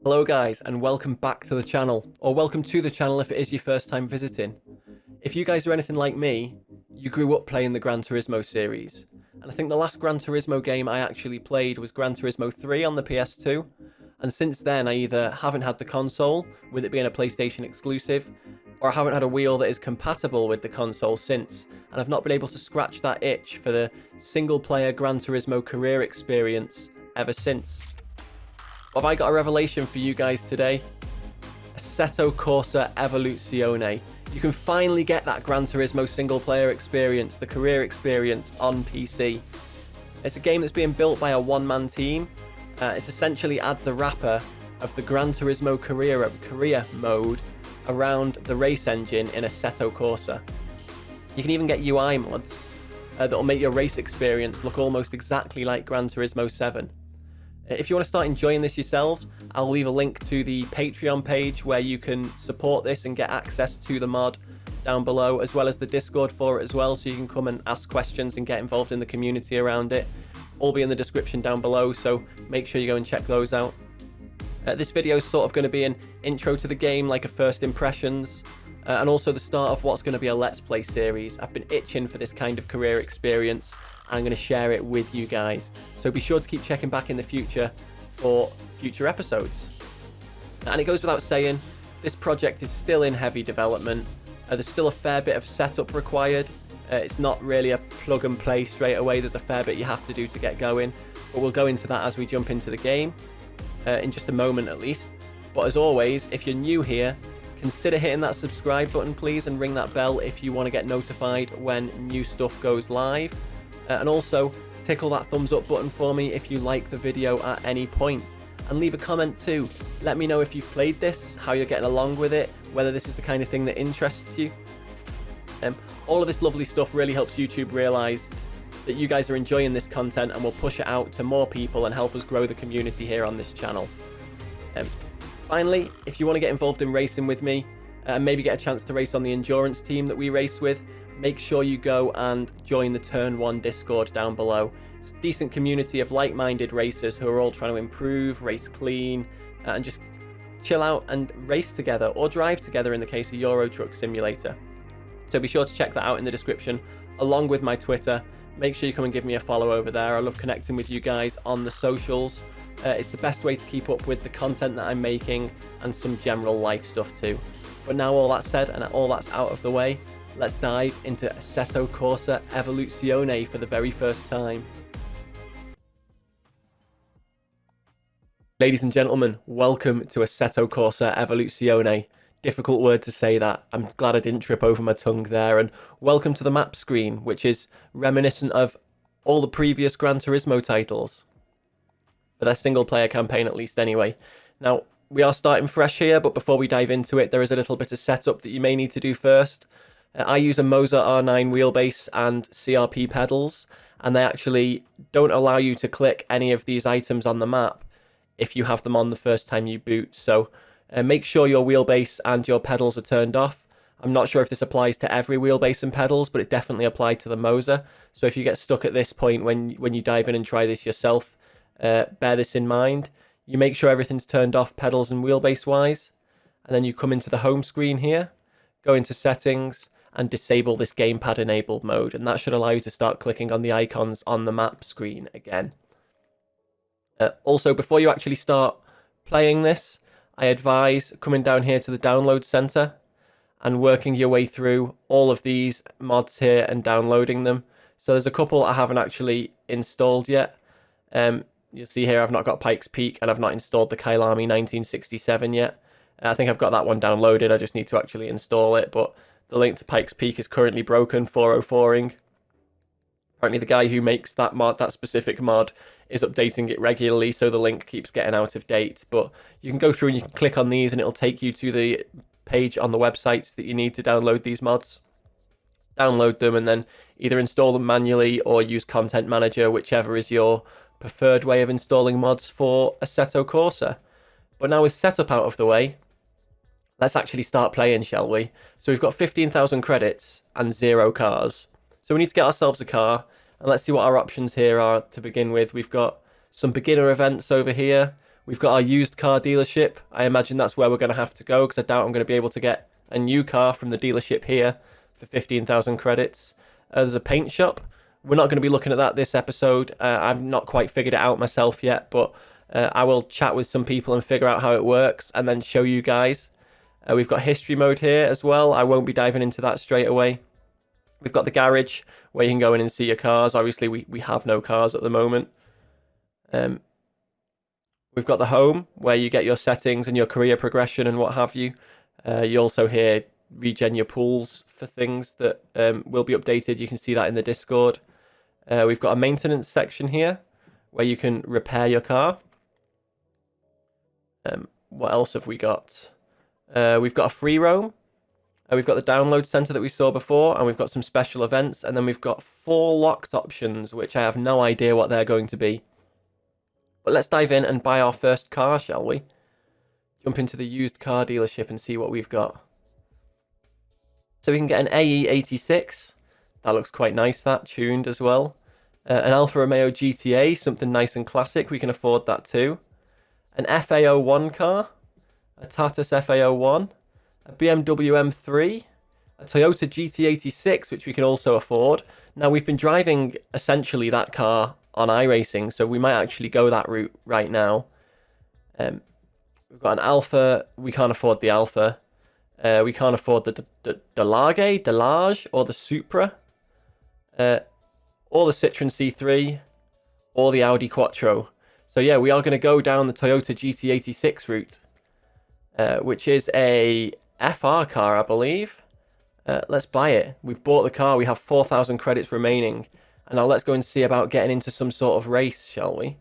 Hello guys, and welcome back to the channel, or welcome to the channel if it is your first time visiting. If you guys are anything like me, you grew up playing the Gran Turismo series, and I think the last Gran Turismo game I actually played was Gran Turismo 3 on the PS2, and since then I either haven't had the console, with it being a PlayStation exclusive, or I haven't had a wheel that is compatible with the console since, and I've not been able to scratch that itch for the single-player Gran Turismo career experience ever since. Have I got a revelation for you guys today? Assetto Corsa Evoluzione. You can finally get that Gran Turismo single-player experience, the career experience, on PC. It's a game that's being built by a one-man team. It essentially adds a wrapper of the Gran Turismo career mode around the race engine in Assetto Corsa. You can even get UI mods that will make your race experience look almost exactly like Gran Turismo 7. If you want to start enjoying this yourselves, I'll leave a link to the Patreon page where you can support this and get access to the mod down below, as well as the Discord for it as well, so you can come and ask questions and get involved in the community around it. All be in the description down below, so make sure you go and check those out. This video is sort of going to be an intro to the game, like a first impressions, and also the start of what's going to be a Let's Play series. I've been itching for this kind of career experience. I'm going to share it with you guys, so be sure to keep checking back in the future for future episodes. And it goes without saying, this project is still in heavy development. There's still a fair bit of setup required. It's not really a plug and play straight away. There's a fair bit you have to do to get going, but we'll go into that as we jump into the game in just a moment at least. But as always, if you're new here, consider hitting that subscribe button please, and ring that bell if you want to get notified when new stuff goes live. And also, tickle that thumbs up button for me if you like the video at any point. And leave a comment too. Let me know if you've played this, how you're getting along with it, whether this is the kind of thing that interests you. All of this lovely stuff really helps YouTube realise that you guys are enjoying this content, and will push it out to more people and help us grow the community here on this channel. Finally, if you want to get involved in racing with me, and maybe get a chance to race on the endurance team that we race with, make sure you go and join the Turn 1 Discord down below. It's a decent community of like-minded racers who are all trying to improve, race clean, and just chill out and race together, or drive together in the case of Euro Truck Simulator. So be sure to check that out in the description, along with my Twitter. Make sure you come and give me a follow over there. I love connecting with you guys on the socials. It's the best way to keep up with the content that I'm making, and some general life stuff too. But now all that said, and all that's out of the way, let's dive into Assetto Corsa Evoluzione for the very first time. Ladies and gentlemen, welcome to Assetto Corsa Evoluzione. Difficult word to say that. I'm glad I didn't trip over my tongue there. And welcome to the map screen, which is reminiscent of all the previous Gran Turismo titles. For their single player campaign at least anyway. Now, we are starting fresh here, but before we dive into it, there is a little bit of setup that you may need to do first. I use a Moza R9 wheelbase and CRP pedals, and they actually don't allow you to click any of these items on the map if you have them on the first time you boot. So make sure your wheelbase and your pedals are turned off. I'm not sure if this applies to every wheelbase and pedals, but it definitely applied to the Moza. So if you get stuck at this point when you dive in and try this yourself, bear this in mind. You make sure everything's turned off pedals and wheelbase wise, and then you come into the home screen here, go into settings, and disable this gamepad enabled mode, and that should allow you to start clicking on the icons on the map screen again. Also, before you actually start playing this, I advise coming down here to the download center and working your way through all of these mods here and downloading them. So there's a couple I haven't actually installed yet. You'll see here I've not got Pikes Peak, and I've not installed the Kailami 1967 yet. I think I've got that one downloaded, I just need to actually install it, but the link to Pikes Peak is currently broken, 404ing. Apparently the guy who makes that mod, that specific mod, is updating it regularly, so the link keeps getting out of date. But you can go through and you can click on these, and it'll take you to the page on the websites that you need to download these mods. Download them and then either install them manually or use Content Manager, whichever is your preferred way of installing mods for Assetto Corsa. But now with setup out of the way, let's actually start playing, shall we? So we've got 15,000 credits and 0 cars. So we need to get ourselves a car, and let's see what our options here are to begin with. We've got some beginner events over here. We've got our used car dealership. I imagine that's where we're going to have to go, because I doubt I'm going to be able to get a new car from the dealership here for 15,000 credits. There's a paint shop. We're not going to be looking at that this episode. I've not quite figured it out myself yet, but I will chat with some people and figure out how it works and then show you guys. We've got history mode here as well. I won't be diving into that straight away. We've got the garage where you can go in and see your cars. Obviously, we have no cars at the moment. We've got the home where you get your settings and your career progression and what have you. You also here regen your pools for things that will be updated. You can see that in the Discord. We've got a maintenance section here where you can repair your car. What else have we got? We've got a free roam. We've got the download center that we saw before, and we've got some special events, and then we've got 4 locked options, which I have no idea what they're going to be. But let's dive in and buy our first car, shall we? Jump into the used car dealership and see what we've got. So we can get an AE86. That looks quite nice, that, tuned as well. An Alfa Romeo GTA, something nice and classic. We can afford that too. An FA01 car. A Tatus FA01. A BMW M3, a Toyota GT86, which we can also afford. Now, we've been driving essentially that car on iRacing, so we might actually go that route right now. We've got an Alfa. We can't afford the Alfa. We can't afford the Delage, or the Supra, or the Citroen C3, or the Audi Quattro. So yeah, we are going to go down the Toyota GT86 route, which is a FR car, I believe. Let's buy it. We've bought the car. We have 4,000 credits remaining. And now let's go and see about getting into some sort of race, shall we?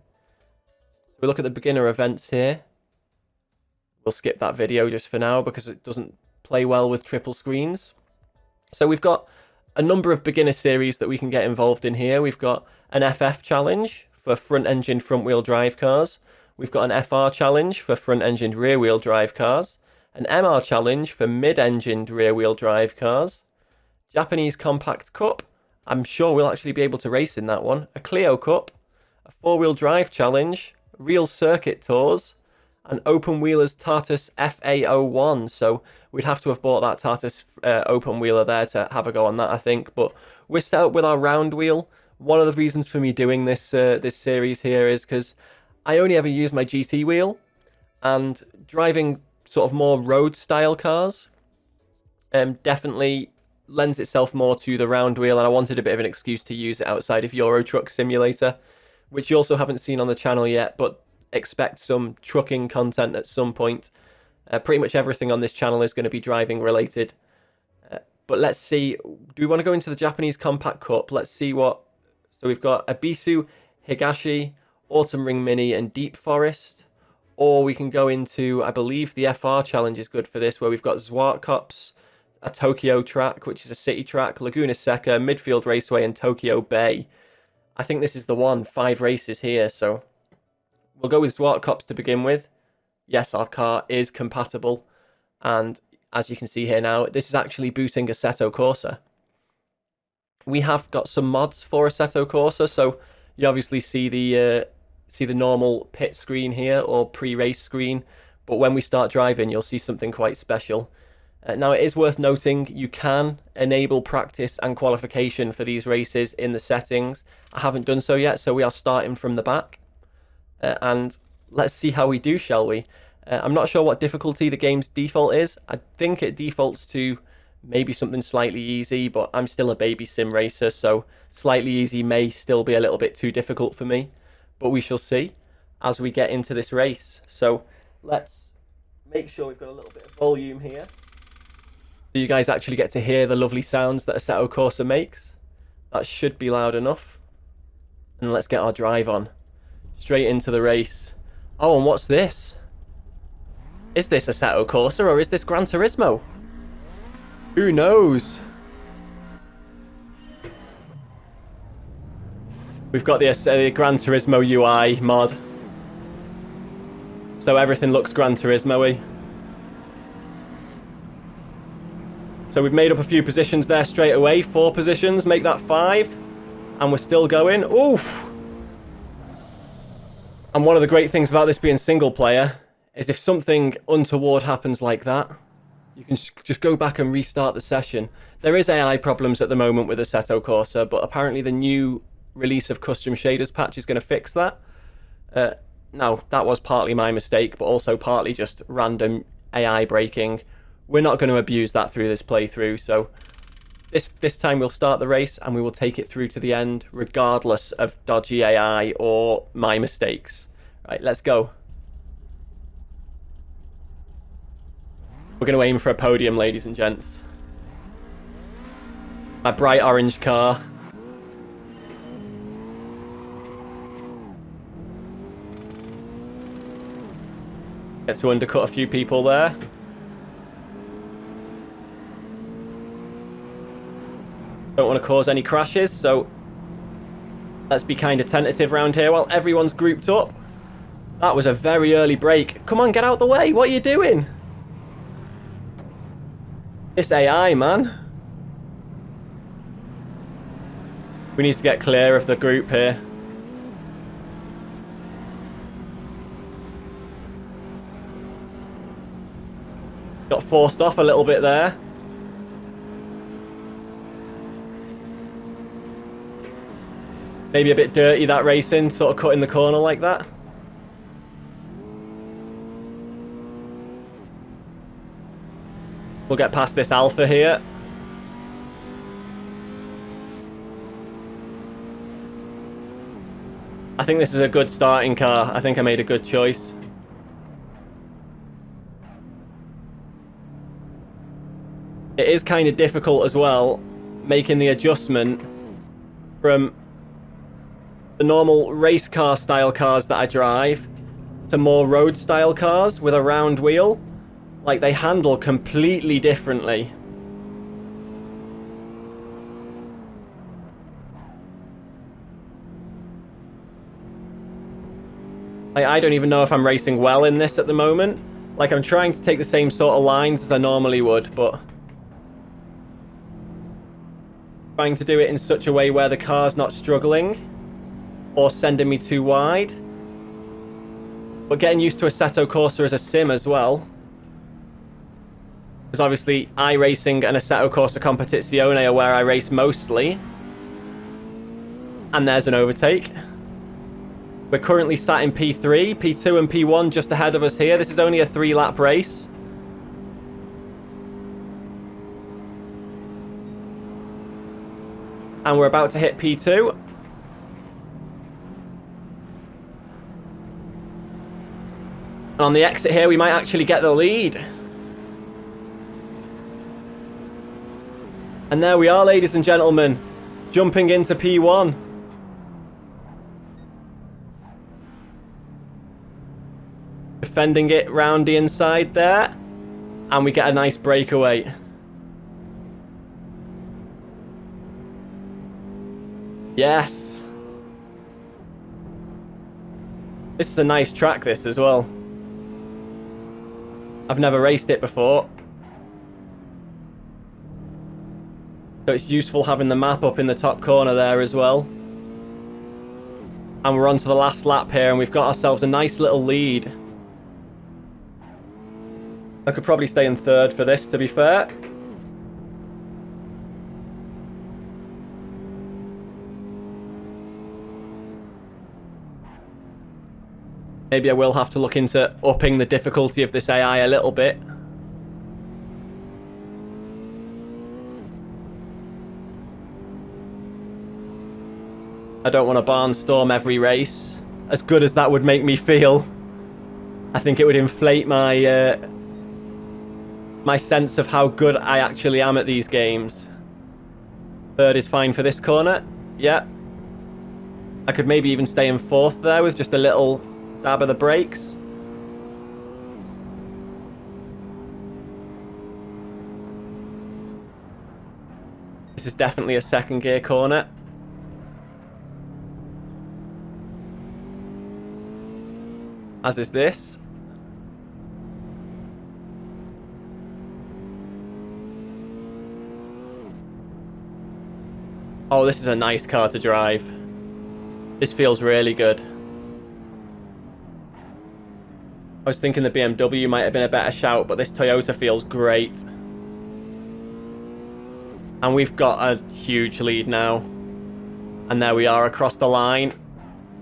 We look at the beginner events here. We'll skip that video just for now because it doesn't play well with triple screens. So we've got a number of beginner series that we can get involved in here. We've got an FF challenge for front-engined front-wheel drive cars. We've got an FR challenge for front-engined rear-wheel drive cars. An MR challenge for mid-engined rear-wheel drive cars. Japanese Compact Cup. I'm sure we'll actually be able to race in that one. A Clio Cup. A four-wheel drive challenge. Real circuit tours. And Open Wheeler's Tatus FA01. So we'd have to have bought that Tatus Open Wheeler there to have a go on that, I think. But we're set up with our round wheel. One of the reasons for me doing this this series here is because I only ever use my GT wheel. And driving sort of more road style cars definitely lends itself more to the round wheel, and I wanted a bit of an excuse to use it outside of Euro Truck Simulator, which you also haven't seen on the channel yet, but expect some trucking content at some point. Pretty much everything on this channel is going to be driving related. But let's see, do we want to go into the Japanese Compact Cup? Let's see what... So we've got Abisu, Higashi, Autumn Ring Mini and Deep Forest. Or we can go into, I believe the FR challenge is good for this, where we've got Zwartkops, a Tokyo track, which is a city track, Laguna Seca, Midfield Raceway, and Tokyo Bay. I think this is the one, 5 races here, so we'll go with Zwartkops to begin with. Yes, our car is compatible, and as you can see here now, this is actually booting Assetto Corsa. We have got some mods for Assetto Corsa, so you obviously see the normal pit screen here, or pre-race screen, but when we start driving you'll see something quite special. Now it is worth noting you can enable practice and qualification for these races in the settings. I haven't done so yet, so we are starting from the back, and let's see how we do, shall we? I'm not sure what difficulty the game's default is. I think it defaults to maybe something slightly easy, but I'm still a baby sim racer, so slightly easy may still be a little bit too difficult for me. But we shall see as we get into this race. So let's make sure we've got a little bit of volume here, so you guys actually get to hear the lovely sounds that Assetto Corsa makes. That should be loud enough. And let's get our drive on. Straight into the race. Oh, and what's this? Is this Assetto Corsa or is this Gran Turismo? Who knows? We've got the Gran Turismo UI mod. So everything looks Gran Turismo-y. So we've made up a few positions there straight away. 4 positions, make that 5. And we're still going. Oof! And one of the great things about this being single player is if something untoward happens like that, you can just go back and restart the session. There is AI problems at the moment with Assetto Corsa, but apparently the new release of custom shaders patch is going to fix that. Now, that was partly my mistake, but also partly just random AI breaking. We're not going to abuse that through this playthrough, so this time we'll start the race and we will take it through to the end, regardless of dodgy AI or my mistakes. Right, let's go. We're going to aim for a podium, ladies and gents. My bright orange car. Get to undercut a few people there. Don't want to cause any crashes, so let's be kind of tentative around here while everyone's grouped up. That was a very early break. Come on, get out the way. What are you doing? This AI, man. We need to get clear of the group here. Got forced off a little bit there. Maybe a bit dirty, that racing, sort of cutting the corner like that. We'll get past this Alpha here. I think this is a good starting car. I think I made a good choice. It is kind of difficult as well, making the adjustment from the normal race car style cars that I drive to more road style cars with a round wheel. Like, they handle completely differently. I don't even know if I'm racing well in this at the moment. Like, I'm trying to take the same sort of lines as I normally would, but trying to do it in such a way where the car's not struggling or sending me too wide. But getting used to Assetto Corsa as a sim as well. Because obviously iRacing and Assetto Corsa Competizione are where I race mostly. And there's an overtake. We're currently sat in P3, P2 and P1 just ahead of us here. This is only a 3-lap race. And we're about to hit P2. And on the exit here, we might actually get the lead. And there we are, ladies and gentlemen, jumping into P1. Defending it round the inside there. And we get a nice breakaway. Yes. This is a nice track, this as well. I've never raced it before. So it's useful having the map up in the top corner there as well. And we're on to the last lap here, and we've got ourselves a nice little lead. I could probably stay in third for this, to be fair. Maybe I will have to look into upping the difficulty of this AI a little bit. I don't want to barnstorm every race. As good as that would make me feel, I think it would inflate my my sense of how good I actually am at these games. Third is fine for this corner. Yeah. I could maybe even stay in fourth there with just a little dab of the brakes. This is definitely a second gear corner. As is this. Oh, this is a nice car to drive. This feels really good. I was thinking the BMW might have been a better shout, but this Toyota feels great. And we've got a huge lead now. And there we are across the line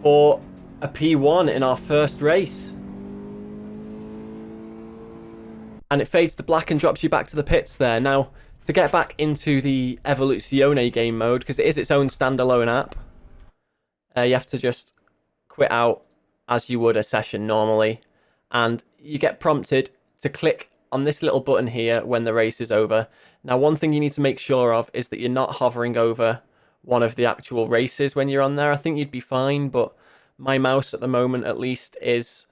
for a P1 in our first race. And it fades to black and drops you back to the pits there. Now, to get back into the Evoluzione game mode, because it is its own standalone app, you have to just quit out as you would a session normally. And you get prompted to click on this little button here when the race is over. Now, one thing you need to make sure of is that you're not hovering over one of the actual races when you're on there. I think you'd be fine, but my mouse at the moment at least is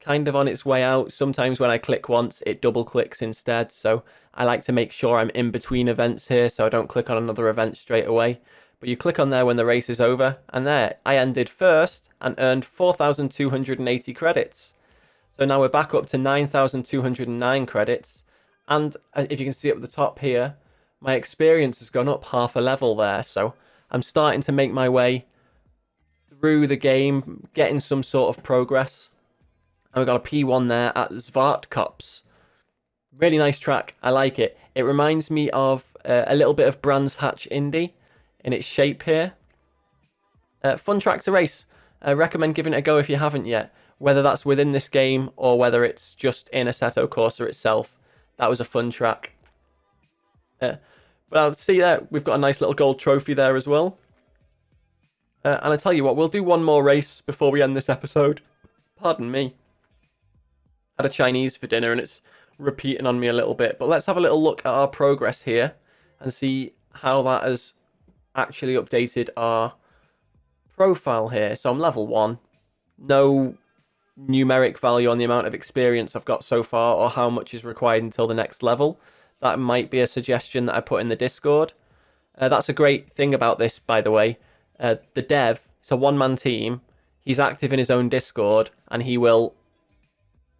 kind of on its way out. Sometimes when I click once, it double clicks instead. So I like to make sure I'm in between events here so I don't click on another event straight away. But you click on there when the race is over, and there, I ended first and earned 4,280 credits. So now we're back up to 9,209 credits. And if you can see up at the top here, my experience has gone up half a level there. So I'm starting to make my way through the game, getting some sort of progress. And we've got a P1 there at Zwartkops. Really nice track. I like it. It reminds me of a little bit of Brands Hatch Indy in its shape here. Fun track to race. I recommend giving it a go if you haven't yet. Whether that's within this game or whether it's just in Assetto Corsa itself. That was a fun track. But I'll see that we've got a nice little gold trophy there as well. And I tell you what, we'll do one more race before we end this episode. Pardon me. Had a Chinese for dinner and it's repeating on me a little bit. But let's have a little look at our progress here and see how that has actually updated our profile here. So I'm level 1. No numeric value on the amount of experience I've got so far or how much is required until the next level. That might be a suggestion that I put in the Discord. That's a great thing about this, by the way. The dev, it's a one-man team. He's active in his own Discord and he will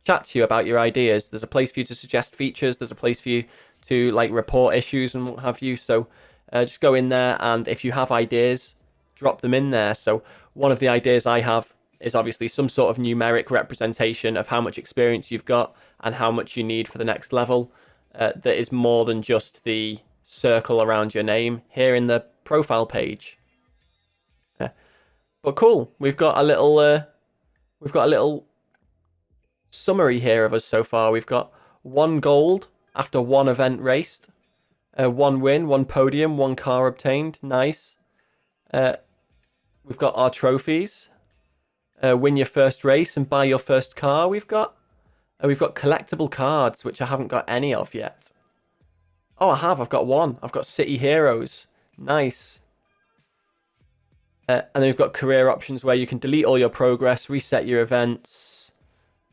chat to you about your ideas. There's a place for you to suggest features. There's a place for you to like report issues and what have you. So just go in there, and if you have ideas, drop them in there. So one of the ideas I have is obviously some sort of numeric representation of how much experience you've got and how much you need for the next level. That is more than just the circle around your name here in the profile page. But cool, we've got a little summary here of us so far. We've got 1 gold after 1 event raced, 1 win, 1 podium, 1 car obtained. Nice. We've got our trophies. Win your first race and buy your first car. We've got collectible cards, which I haven't got any of yet. Oh, I've got 1. I've got City Heroes. Nice. And then we've got career options where you can delete all your progress, reset your events,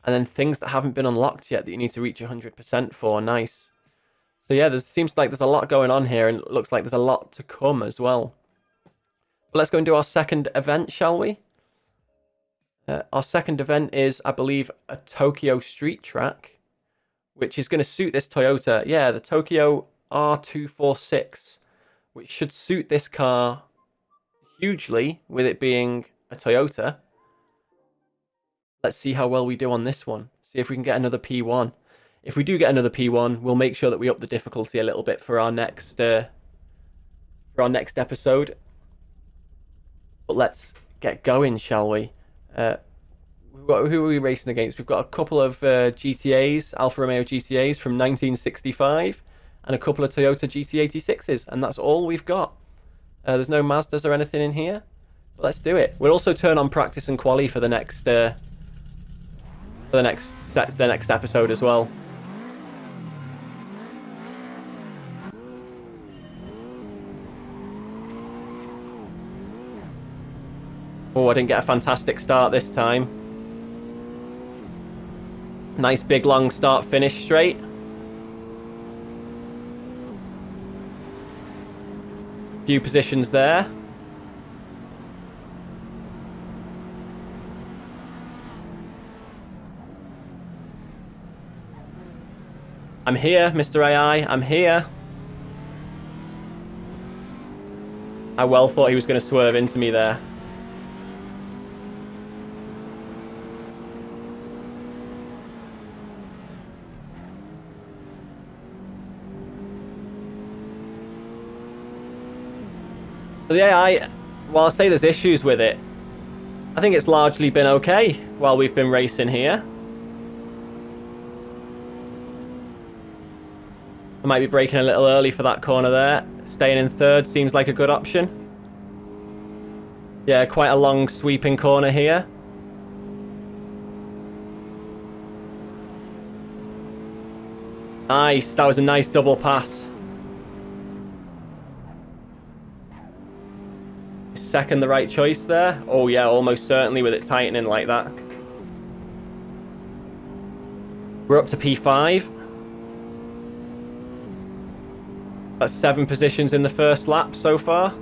and then things that haven't been unlocked yet that you need to reach 100% for. Nice. So yeah, seems like there's a lot going on here, and it looks like there's a lot to come as well. But let's go and do our second event, shall we? Our second event is, I believe, a Tokyo street track, which is going to suit this Toyota. Yeah, the Tokyo R246, which should suit this car hugely with it being a Toyota. Let's see how well we do on this one. See if we can get another P1. If we do get another P1, we'll make sure that we up the difficulty a little bit for our next episode. But let's get going, shall we? Who are we racing against? We've got a couple of GTAs, Alfa Romeo GTAs from 1965, and a couple of Toyota GT86s, and that's all we've got. There's no Mazdas or anything in here. But let's do it. We'll also turn on practice and quali for the next episode as well. Oh, I didn't get a fantastic start this time. Nice big long start finish straight. Few positions there. I'm here, Mr. AI, I'm here. I well thought he was going to swerve into me there. The AI, while I say there's issues with it, I think it's largely been okay while we've been racing here. I might be braking a little early for that corner there. Staying in third seems like a good option. Yeah, quite a long sweeping corner here. Nice, that was a nice double pass. Second the right choice there? Oh yeah, almost certainly with it tightening like that. We're up to P5. That's 7 positions in the first lap so far.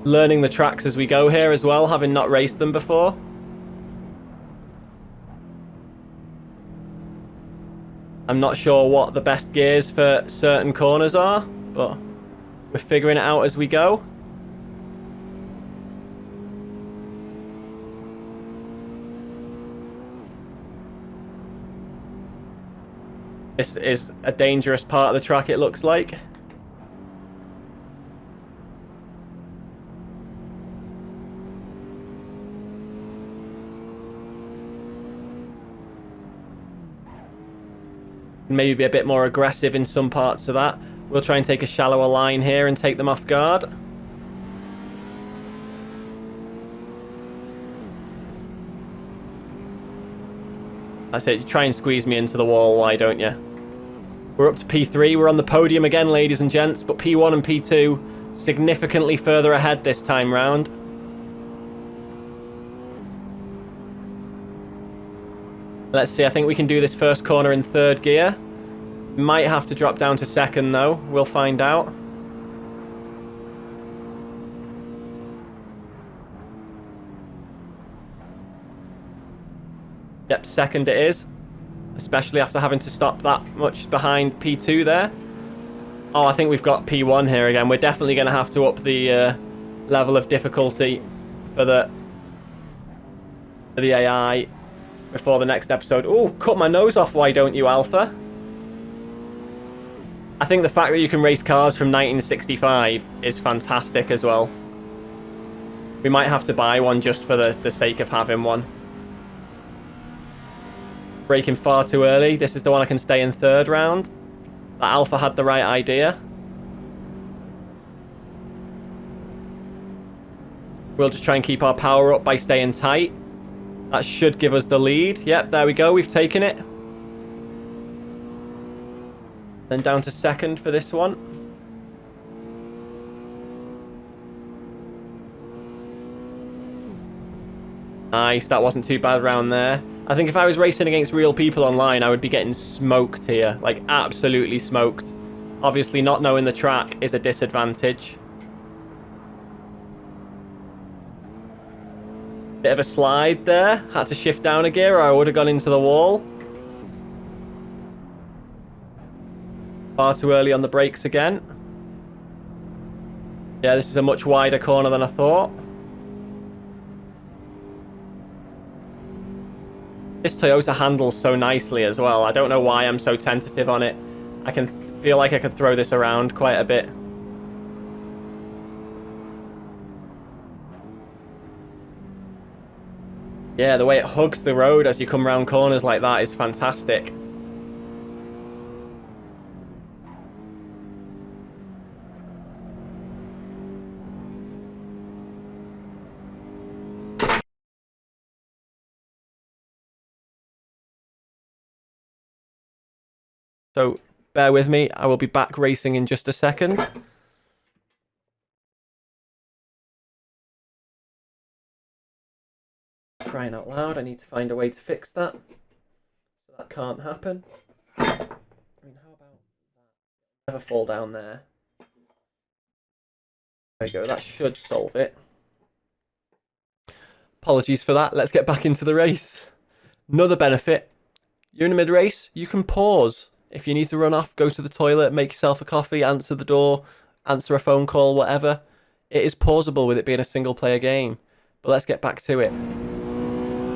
Learning the tracks as we go here as well, having not raced them before. I'm not sure what the best gears for certain corners are, but we're figuring it out as we go. This is a dangerous part of the track, it looks like. Maybe be a bit more aggressive in some parts of that. We'll try and take a shallower line here and take them off guard. That's it, you try and squeeze me into the wall, why don't you? We're up to P3, we're on the podium again, ladies and gents, but P1 and P2 significantly further ahead this time round. Let's see, I think we can do this first corner in third gear. Might have to drop down to second though, we'll find out. Yep, second it is. Especially after having to stop that much behind P2 there. Oh, I think we've got P1 here again. We're definitely going to have to up the level of difficulty for the AI before the next episode. Oh, cut my nose off, why don't you, Alpha? I think the fact that you can race cars from 1965 is fantastic as well. We might have to buy one just for the sake of having one. Braking far too early. This is the one I can stay in third round. That Alpha had the right idea. We'll just try and keep our power up by staying tight. That should give us the lead. Yep, there we go. We've taken it. Then down to second for this one. Nice, that wasn't too bad around there. I think if I was racing against real people online, I would be getting smoked here. Like, absolutely smoked. Obviously, not knowing the track is a disadvantage. Bit of a slide there. Had to shift down a gear or I would have gone into the wall. Far too early on the brakes again. Yeah, this is a much wider corner than I thought. This Toyota handles so nicely as well. I don't know why I'm so tentative on it. I can feel like I could throw this around quite a bit. Yeah, the way it hugs the road as you come round corners like that is fantastic. So, bear with me. I will be back racing in just a second. Crying out loud, I need to find a way to fix that. So that can't happen. I mean, how about that? Never fall down there. There you go, that should solve it. Apologies for that. Let's get back into the race. Another benefit. You're in a mid-race, you can pause. If you need to run off, go to the toilet, make yourself a coffee, answer the door, answer a phone call, whatever. It is pausable with it being a single-player game. But let's get back to it.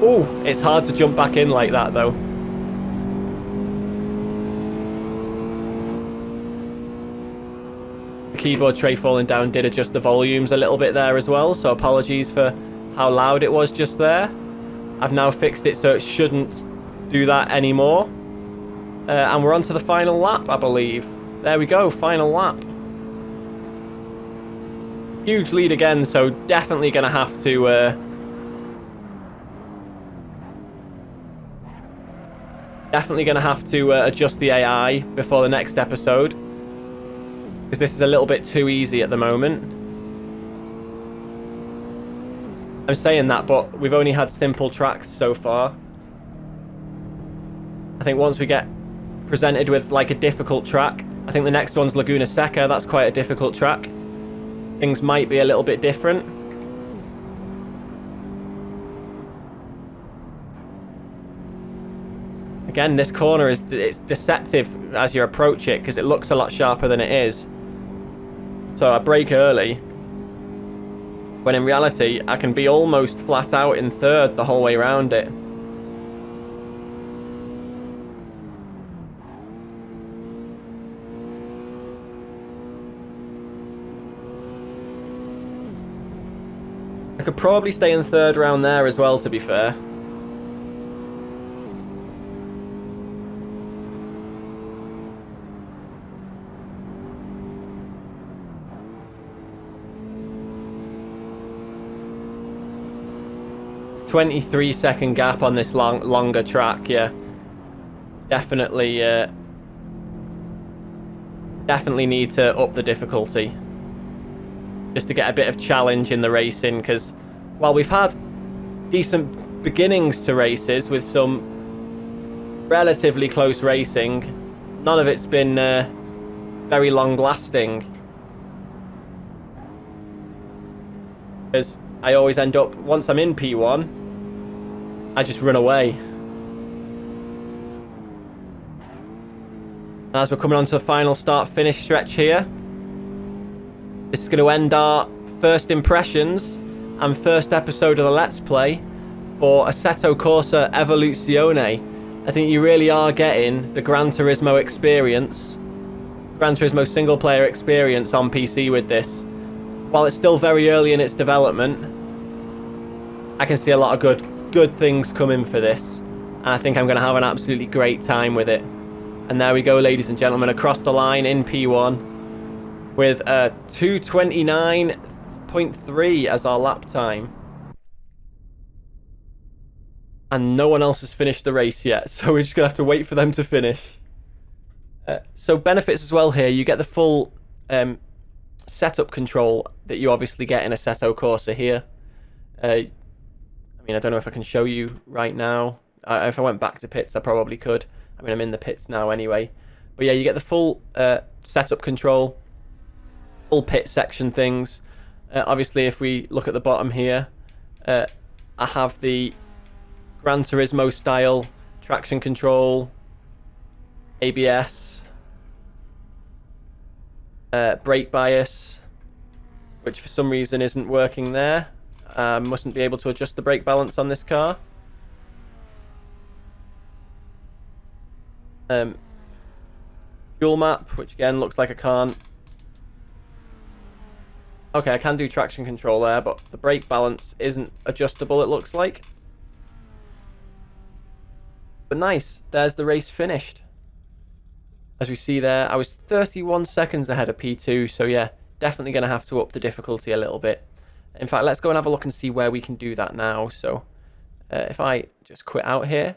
Oh, it's hard to jump back in like that, though. The keyboard tray falling down did adjust the volumes a little bit there as well, so apologies for how loud it was just there. I've now fixed it so it shouldn't do that anymore. And we're on to the final lap, I believe. There we go, final lap. Huge lead again, so definitely going to have to... Definitely going to have to adjust the AI before the next episode, because this is a little bit too easy at the moment. I'm saying that, but we've only had simple tracks so far. I think once we get presented with like a difficult track, I think the next one's Laguna Seca. That's quite a difficult track. Things might be a little bit different. Again, this corner it's deceptive as you approach it because it looks a lot sharper than it is. So I brake early, when in reality I can be almost flat out in third the whole way around it. I could probably stay in third round there as well, to be fair. "23-second gap on this longer track, yeah. Definitely need to up the difficulty, just to get a bit of challenge in the racing, because while we've had decent beginnings to races with some relatively close racing, none of it's been very long lasting, because I always end up, once I'm in P1, I just run away. As we're coming on to the final start-finish stretch here, this is going to end our first impressions and first episode of the Let's Play for Assetto Corsa Evoluzione. I think you really are getting the Gran Turismo experience, Gran Turismo single-player experience on PC with this. While it's still very early in its development, I can see a lot of good things coming for this. And I think I'm going to have an absolutely great time with it. And there we go, ladies and gentlemen, across the line in P1 with a 2:29.3 as our lap time. And no one else has finished the race yet, so we're just going to have to wait for them to finish. So benefits as well here, you get the full setup control that you obviously get in Assetto Corsa here. I mean, I don't know if I can show you right now. If I went back to pits, I probably could. I mean, I'm in the pits now anyway. But yeah, you get the full setup control, full pit section things. Obviously, if we look at the bottom here, I have the Gran Turismo style traction control, ABS, brake bias, which for some reason isn't working there. Mustn't be able to adjust the brake balance on this car. Fuel map, which again looks like I can't. Okay, I can do traction control there, but the brake balance isn't adjustable, it looks like. But nice, there's the race finished. As we see there, I was 31 seconds ahead of P2, so yeah, definitely going to have to up the difficulty a little bit. In fact, let's go and have a look and see where we can do that now. So if I just quit out here,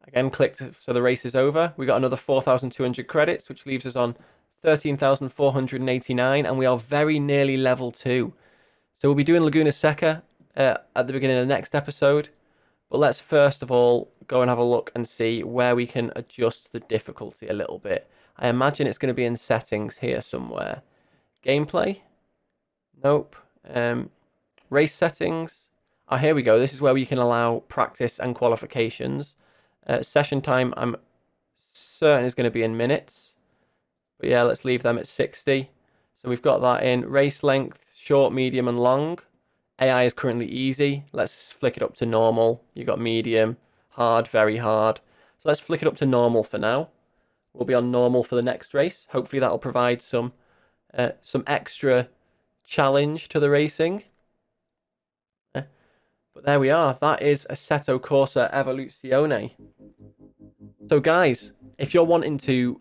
again, click so the race is over. We got another 4,200 credits, which leaves us on 13,489, and we are very nearly level 2. So we'll be doing Laguna Seca at the beginning of the next episode. But let's first of all go and have a look and see where we can adjust the difficulty a little bit. I imagine it's going to be in settings here somewhere. Gameplay? Nope. Race settings? Oh, here we go. This is where we can allow practice and qualifications. Session time, I'm certain is going to be in minutes. But yeah, let's leave them at 60. So we've got that in. Race length, short, medium, and long. AI is currently easy. Let's flick it up to normal. You got medium, hard, very hard. So let's flick it up to normal for now. We'll be on normal for the next race. Hopefully that'll provide some extra challenge to the racing. But there we are. That is Assetto Corsa Evoluzione. So guys, if you're wanting to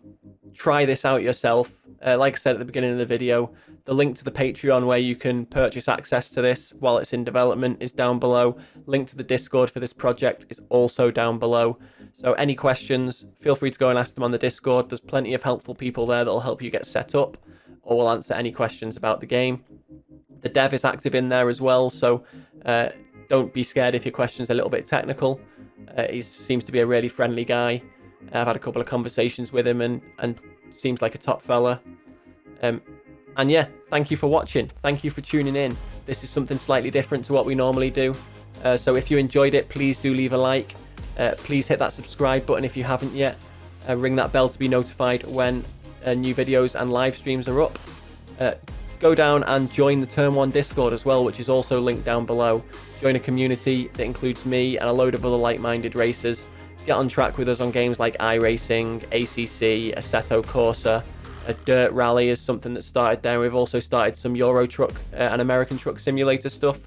try this out yourself, like I said at the beginning of the video, the link to the Patreon where you can purchase access to this while it's in development is down below. Link to the Discord for this project is also down below. So any questions, feel free to go and ask them on the Discord. There's plenty of helpful people there that'll help you get set up, or will answer any questions about the game. The dev is active in there as well, so don't be scared if your question's a little bit technical. He seems to be a really friendly guy. I've had a couple of conversations with him and seems like a top fella. And yeah, thank you for watching. Thank you for tuning in. This is something slightly different to what we normally do. So if you enjoyed it, please do leave a like. Please hit that subscribe button if you haven't yet. Ring that bell to be notified when new videos and live streams are up. Go down and join the Turn 1 Discord as well, which is also linked down below. Join a community that includes me and a load of other like-minded racers. Get on track with us on games like iRacing, ACC, Assetto Corsa. Dirt Rally is something that started there. We've also started some Euro Truck and American Truck Simulator stuff,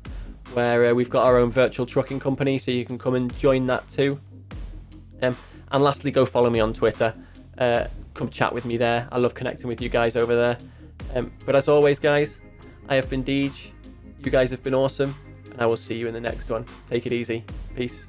where we've got our own virtual trucking company, so you can come and join that too. And lastly, go follow me on Twitter. Come chat with me there. I love connecting with you guys over there. But as always, guys, I have been Deej. You guys have been awesome, and I will see you in the next one. Take it easy. Peace.